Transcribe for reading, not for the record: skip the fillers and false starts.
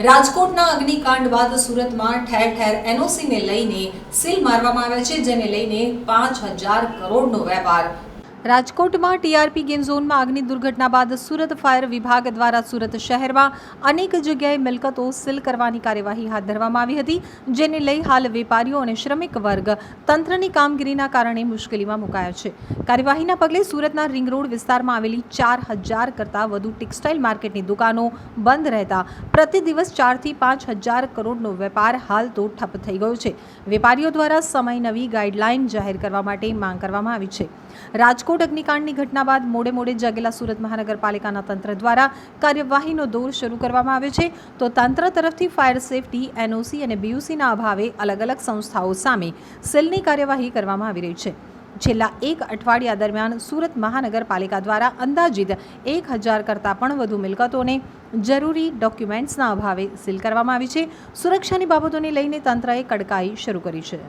રાજકોટના અગ્નિકાંડ બાદ સુરતમાં ઠેર ઠેર એનઓસીને લઈને સીલ મારવામાં આવ્યા છે, જેને લઈને 5,000 કરોડનો વેપાર। રાજકોટમાં ટીઆરપી ગેમ ઝોનમાં આગની દુર્ઘટના બાદ સુરત ફાયર વિભાગ દ્વારા સુરત શહેરમાં અનેક જગ્યાએ મિલકતો સીલ કરવાની કાર્યવાહી હાથ ધરવામાં આવી હતી, જેને લઈ હાલ વેપારીઓ અને શ્રમિક વર્ગ તંત્રની કામગીરીના કારણે મુશ્કેલીમાં મુકાયા છે। કાર્યવાહીના પગલે સુરતના રિંગ રોડ વિસ્તારમાં આવેલી 4,000 કરતાં વધુ ટેક્સટાઇલ માર્કેટની દુકાનો બંધ રહેતા પ્રતિ દિવસ 4 થી 5,000 કરોડનો વેપાર હાલ તો ઠપ થઈ ગયો છે। વેપારીઓ દ્વારા સમય નવી ગાઈડલાઈન જાહેર કરવા માટે માંગ કરવામાં આવી છે। રાજકોટ અગ્નિકાંડની ઘટના બાદ મોડે જાગેલા સુરત મહાનગરપાલિકાના તંત્ર દ્વારા કાર્યવાહીનો દોર શરૂ કરવામાં આવ્યો છે, તો તંત્ર તરફથી ફાયર સેફટી, એનઓસી અને બીયુસીના અભાવે અલગ સંસ્થાઓ સામે સીલની કાર્યવાહી કરવામાં આવી રહી છે। છેલ્લા એક અઠવાડિયા દરમિયાન સુરત મહાનગરપાલિકા દ્વારા અંદાજિત 1,000 કરતાં પણ વધુ મિલકતોને જરૂરી ડોક્યુમેન્ટ્સના અભાવે સીલ કરવામાં આવી છે। સુરક્ષાની બાબતોને લઈને તંત્રએ કડકાઈ શરૂ કરી છે।